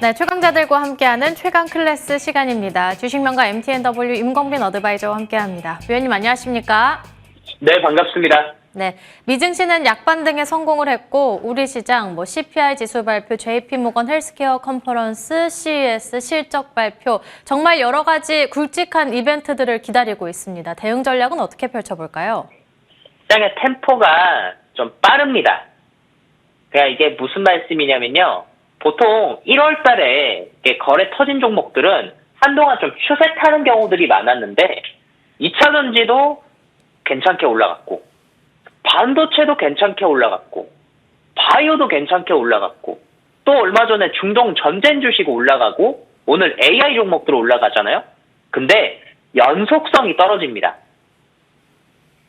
네, 최강자들과 함께하는 최강 클래스 시간입니다. 주식명가 MTNW 임광빈 어드바이저와 함께합니다. 위원님 안녕하십니까? 네, 반갑습니다. 네, 미증시는 약반등에 성공을 했고 우리 시장 CPI 지수 발표, JP모건 헬스케어 컨퍼런스, CES 실적 발표 정말 여러 가지 굵직한 이벤트들을 기다리고 있습니다. 대응 전략은 어떻게 펼쳐볼까요? 시장의 템포가 좀 빠릅니다. 그러니까 이게 무슨 말씀이냐면요. 보통 1월 달에 거래 터진 종목들은 한동안 좀 추세 타는 경우들이 많았는데 2차 전지도 괜찮게 올라갔고 반도체도 괜찮게 올라갔고 바이오도 괜찮게 올라갔고 또 얼마 전에 중동 전쟁 주식 올라가고 오늘 AI 종목들 올라가잖아요. 근데 연속성이 떨어집니다.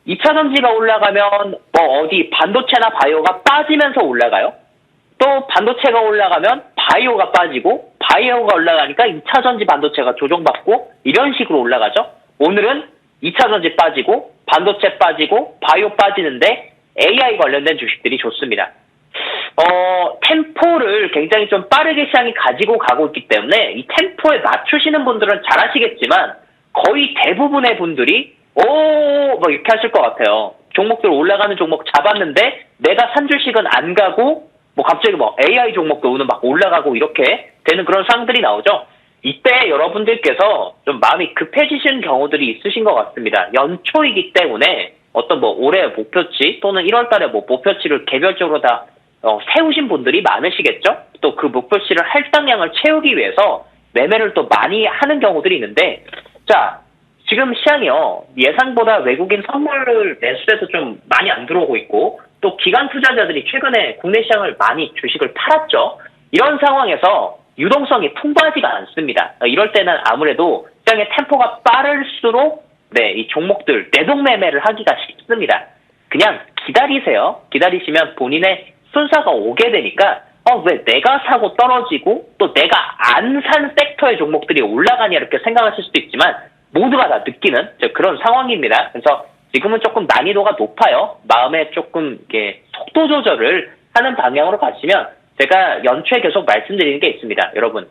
2차 전지가 올라가면 어디 반도체나 바이오가 빠지면서 올라가요. 또 반도체가 올라가면 바이오가 빠지고 바이오가 올라가니까 2차 전지 반도체가 조정받고 이런 식으로 올라가죠. 오늘은 2차 전지 빠지고 반도체 빠지고 바이오 빠지는데 AI 관련된 주식들이 좋습니다. 템포를 굉장히 좀 빠르게 시장이 가지고 가고 있기 때문에 이 템포에 맞추시는 분들은 잘 아시겠지만 거의 대부분의 분들이 이렇게 하실 것 같아요. 종목들 올라가는 종목 잡았는데 내가 산 주식은 안 가고 갑자기 AI 종목도 오늘 막 올라가고 이렇게 되는 그런 상황들이 나오죠. 이때 여러분들께서 좀 마음이 급해지시는 경우들이 있으신 것 같습니다. 연초이기 때문에 어떤 올해 목표치 또는 1월 달에 목표치를 개별적으로 다 세우신 분들이 많으시겠죠? 또 그 목표치를 할당량을 채우기 위해서 매매를 또 많이 하는 경우들이 있는데, 자, 지금 시장이요, 예상보다 외국인 선물 매수에도 좀 많이 안 들어오고 있고, 또 기관 투자자들이 최근에 국내 시장을 많이 주식을 팔았죠. 이런 상황에서 유동성이 풍부하지가 않습니다. 이럴 때는 아무래도 시장의 템포가 빠를수록 이 종목들 내동 매매를 하기가 쉽습니다. 그냥 기다리세요. 기다리시면 본인의 순서가 오게 되니까 왜 내가 사고 떨어지고 또 내가 안 산 섹터의 종목들이 올라가냐 이렇게 생각하실 수도 있지만 모두가 다 느끼는 그런 상황입니다. 그래서 지금은 조금 난이도가 높아요. 마음에 조금 속도 조절을 하는 방향으로 가시면 제가 연초에 계속 말씀드리는 게 있습니다. 여러분,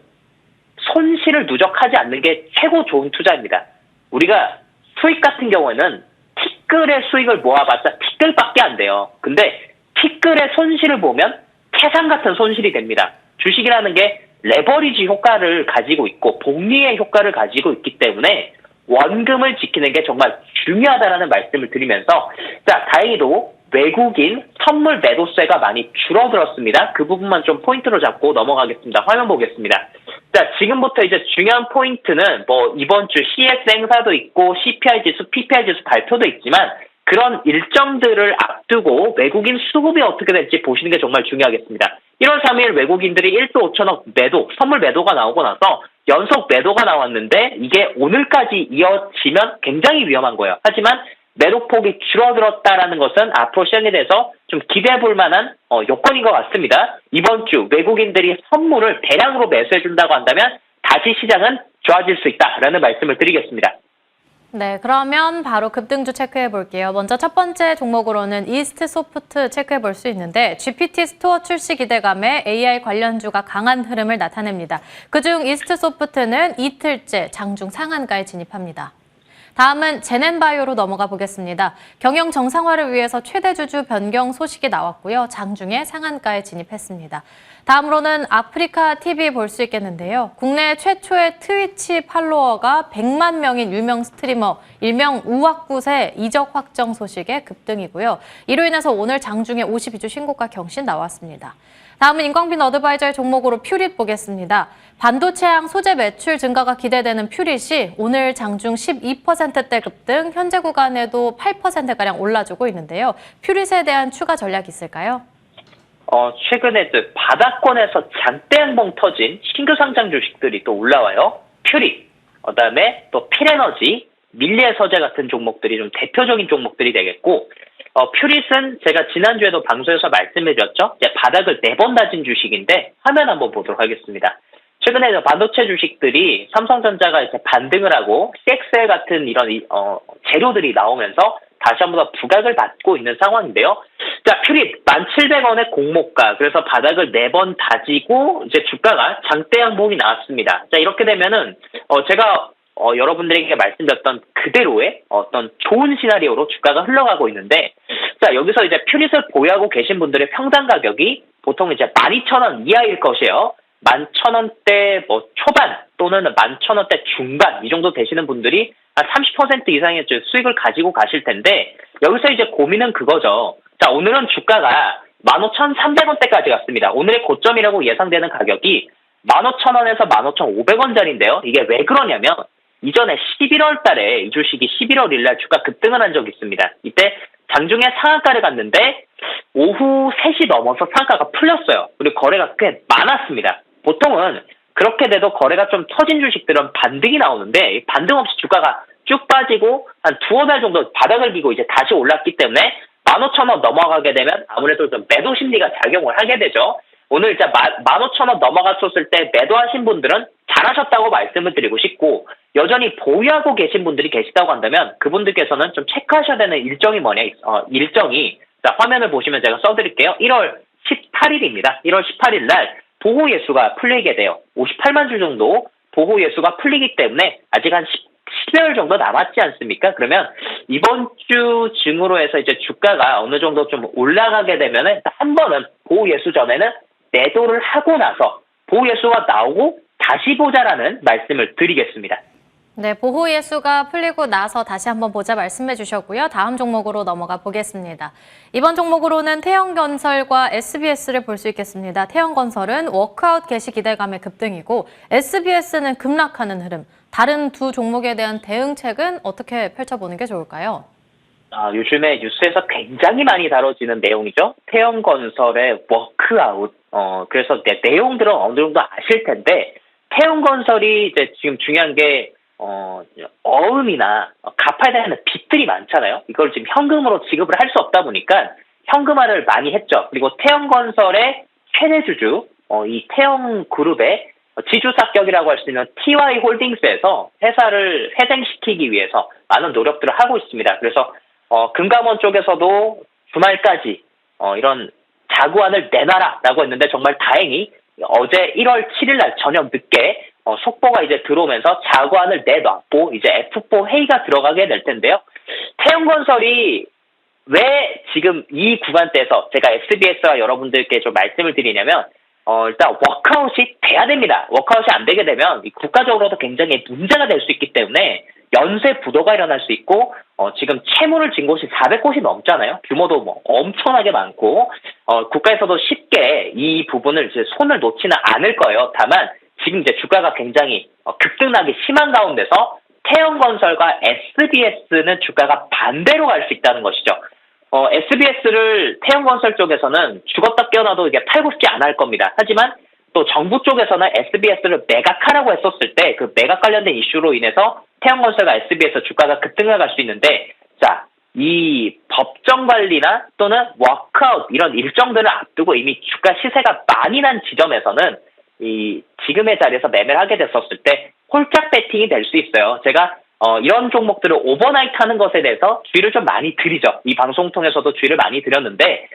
손실을 누적하지 않는 게 최고 좋은 투자입니다. 우리가 수익 같은 경우에는 티끌의 수익을 모아봤자 티끌밖에 안 돼요. 근데 티끌의 손실을 보면 태산 같은 손실이 됩니다. 주식이라는 게 레버리지 효과를 가지고 있고 복리의 효과를 가지고 있기 때문에 원금을 지키는 게 정말 중요하다라는 말씀을 드리면서, 자, 다행히도 외국인 선물 매도세가 많이 줄어들었습니다. 그 부분만 좀 포인트로 잡고 넘어가겠습니다. 화면 보겠습니다. 자, 지금부터 이제 중요한 포인트는 이번 주 CES 행사도 있고 CPI 지수, PPI 지수 발표도 있지만 그런 일정들을 앞두고 외국인 수급이 어떻게 될지 보시는 게 정말 중요하겠습니다. 1월 3일 외국인들이 1조 5천억 매도, 선물 매도가 나오고 나서 연속 매도가 나왔는데 이게 오늘까지 이어지면 굉장히 위험한 거예요. 하지만 매도폭이 줄어들었다라는 것은 앞으로 시장에 대해서 좀 기대해 볼 만한 요건인 것 같습니다. 이번 주 외국인들이 선물을 대량으로 매수해 준다고 한다면 다시 시장은 좋아질 수 있다라는 말씀을 드리겠습니다. 네, 그러면 바로 급등주 체크해 볼게요. 먼저 첫 번째 종목으로는 이스트 소프트 체크해 볼 수 있는데 GPT 스토어 출시 기대감에 AI 관련주가 강한 흐름을 나타냅니다. 그중 이스트 소프트는 이틀째 장중 상한가에 진입합니다. 다음은 제넨바이오로 넘어가 보겠습니다. 경영 정상화를 위해서 최대 주주 변경 소식이 나왔고요. 장중에 상한가에 진입했습니다. 다음으로는 아프리카 TV 볼 수 있겠는데요. 국내 최초의 트위치 팔로워가 100만 명인 유명 스트리머 일명 우악굿의 이적 확정 소식에 급등이고요. 이로 인해서 오늘 장중에 52주 신고가 경신 나왔습니다. 다음은 임광빈 어드바이저의 종목으로 퓨릿 보겠습니다. 반도체향 소재 매출 증가가 기대되는 퓨릿이 오늘 장중 12%대 급등, 현재 구간에도 8%가량 올라주고 있는데요. 퓨릿에 대한 추가 전략이 있을까요? 최근에 바닥권에서 장대양봉 터진 신규 상장 주식들이 또 올라와요. 퓨릿, 그다음에 또 필에너지, 밀리에서재 같은 종목들이 좀 대표적인 종목들이 되겠고, 퓨릿은 제가 지난주에도 방송에서 말씀해드렸죠. 이제 바닥을 4번 다진 주식인데 화면 한번 보도록 하겠습니다. 최근에 반도체 주식들이 삼성전자가 이제 반등을 하고 CXL 같은 이런 재료들이 나오면서 다시 한번 더 부각을 받고 있는 상황인데요. 자, 퓨릿 1,700원의 공모가. 그래서 바닥을 4번 다지고 이제 주가가 장대 양봉이 나왔습니다. 자, 이렇게 되면은 제가 여러분들에게 말씀드렸던 그대로의 어떤 좋은 시나리오로 주가가 흘러가고 있는데, 자, 여기서 이제 퓨릿을 보유하고 계신 분들의 평당 가격이 보통 이제 12,000원 이하일 것이에요. 11,000원대 초반 또는 11,000원대 중반 이 정도 되시는 분들이 한 30% 이상의 수익을 가지고 가실 텐데, 여기서 이제 고민은 그거죠. 자, 오늘은 주가가 15,300원대까지 갔습니다. 오늘의 고점이라고 예상되는 가격이 15,000원에서 15,500원짜리인데요. 이게 왜 그러냐면 이전에 11월 달에 이 주식이 11월 1일 날 주가 급등을 한 적이 있습니다. 이때 장중에 상한가를 갔는데 오후 3시 넘어서 상한가가 풀렸어요. 그리고 거래가 꽤 많았습니다. 보통은 그렇게 돼도 거래가 좀 터진 주식들은 반등이 나오는데 반등 없이 주가가 쭉 빠지고 한 두어 달 정도 바닥을 기고 이제 다시 올랐기 때문에 15,000원 넘어가게 되면 아무래도 좀 매도 심리가 작용을 하게 되죠. 오늘 이제 15,000원 넘어갔었을 때 매도하신 분들은 잘하셨다고 말씀을 드리고 싶고, 여전히 보유하고 계신 분들이 계시다고 한다면 그분들께서는 좀 체크하셔야 되는 일정이 일정이, 자, 화면을 보시면 제가 써드릴게요. 1월 18일입니다. 1월 18일 날 보호 예수가 풀리게 돼요. 58만 주 정도 보호 예수가 풀리기 때문에 아직 한 10여일 정도 남았지 않습니까? 그러면 이번 주 중으로 해서 이제 주가가 어느 정도 좀 올라가게 되면은 한 번은 보호 예수 전에는 매도를 하고 나서 보호 예수가 나오고 다시 보자라는 말씀을 드리겠습니다. 네, 보호 예수가 풀리고 나서 다시 한번 보자 말씀해 주셨고요. 다음 종목으로 넘어가 보겠습니다. 이번 종목으로는 태영건설과 SBS를 볼 수 있겠습니다. 태영건설은 워크아웃 개시 기대감의 급등이고 SBS는 급락하는 흐름. 다른 두 종목에 대한 대응책은 어떻게 펼쳐보는 게 좋을까요? 요즘에 뉴스에서 굉장히 많이 다뤄지는 내용이죠. 태영건설의 워크아웃. 그래서 내용들은 어느 정도 아실 텐데, 태영건설이 이제 지금 중요한 게 어음이나 갚아야 되는 빚들이 많잖아요. 이걸 지금 현금으로 지급을 할 수 없다 보니까 현금화를 많이 했죠. 그리고 태영건설의 최대 주주, 이 태영그룹의 지주사격이라고 할 수 있는 TY홀딩스에서 회사를 회생시키기 위해서 많은 노력들을 하고 있습니다. 그래서 금감원 쪽에서도 주말까지 이런 자구안을 내놔라라고 했는데, 정말 다행히 어제 1월 7일 날 저녁 늦게 속보가 이제 들어오면서 자구안을 내놨고 이제 F4 회의가 들어가게 될 텐데요. 태영건설이 왜 지금 이 구간대에서 제가 SBS와 여러분들께 좀 말씀을 드리냐면, 일단 워크아웃이 돼야 됩니다. 워크아웃이 안 되게 되면 국가적으로도 굉장히 문제가 될 수 있기 때문에 연쇄 부도가 일어날 수 있고, 지금 채무를 진 곳이 400곳이 넘잖아요. 규모도 엄청나게 많고, 국가에서도 쉽게 이 부분을 이제 손을 놓지는 않을 거예요. 다만 지금 이제 주가가 굉장히 급등하기 심한 가운데서 태영건설과 SBS는 주가가 반대로 갈 수 있다는 것이죠. SBS를 태영건설 쪽에서는 죽었다 깨어나도 이게 팔고 싶지 않을 겁니다. 하지만 또 정부 쪽에서는 SBS를 매각하라고 했었을 때 그 매각 관련된 이슈로 인해서 태영건설과 SBS 주가가 급등을 갈 수 있는데, 자, 이 법정 관리나 또는 워크아웃 이런 일정들을 앞두고 이미 주가 시세가 많이 난 지점에서는 이 지금의 자리에서 매매를 하게 됐었을 때 홀짝 배팅이 될 수 있어요. 제가 이런 종목들을 오버나이트 하는 것에 대해서 주의를 좀 많이 드리죠. 이 방송 통해서도 주의를 많이 드렸는데,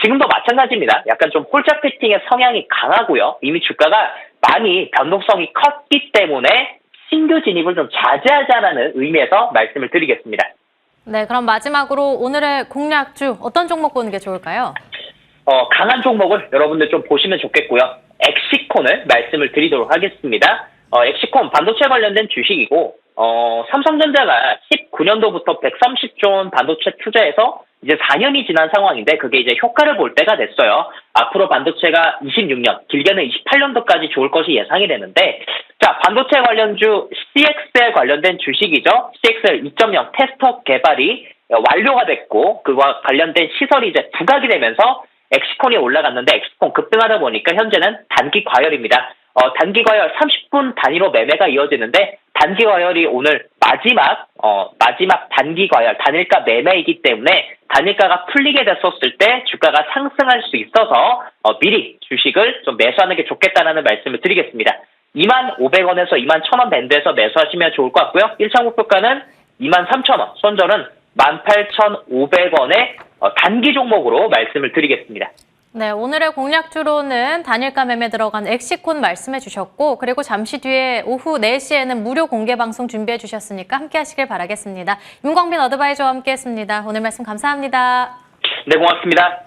지금도 마찬가지입니다. 약간 좀 홀짝 배팅의 성향이 강하고요. 이미 주가가 많이 변동성이 컸기 때문에 신규 진입을 좀 자제하자라는 의미에서 말씀을 드리겠습니다. 네, 그럼 마지막으로 오늘의 공략주 어떤 종목 보는 게 좋을까요? 강한 종목을 여러분들 좀 보시면 좋겠고요. 엑시콘을 말씀을 드리도록 하겠습니다. 엑시콘 반도체 관련된 주식이고, 삼성전자가 19년도부터 130조 원 반도체 투자해서 이제 4년이 지난 상황인데 그게 이제 효과를 볼 때가 됐어요. 앞으로 반도체가 26년, 길게는 28년도까지 좋을 것이 예상이 되는데, 자, 반도체 관련주 CXL 관련된 주식이죠. CXL 2.0 테스터 개발이 완료가 됐고 그와 관련된 시설이 이제 부각이 되면서 엑시콘이 올라갔는데, 엑시콘 급등하다 보니까 현재는 단기 과열입니다. 단기 과열 30분 단위로 매매가 이어지는데, 단기 과열이 오늘 마지막 단기 과열 단일가 매매이기 때문에 단일가가 풀리게 됐었을 때 주가가 상승할 수 있어서 미리 주식을 좀 매수하는 게 좋겠다는 말씀을 드리겠습니다. 25,000원에서 21,000원 밴드에서 매수하시면 좋을 것 같고요. 1차 목표가는 23,000원, 손절은 18,500원의 단기 종목으로 말씀을 드리겠습니다. 네, 오늘의 공략주로는 단일가 매매 들어간 엑시콘 말씀해 주셨고, 그리고 잠시 뒤에 오후 4시에는 무료 공개 방송 준비해 주셨으니까 함께 하시길 바라겠습니다. 윤광빈 어드바이저와 함께 했습니다. 오늘 말씀 감사합니다. 네, 고맙습니다.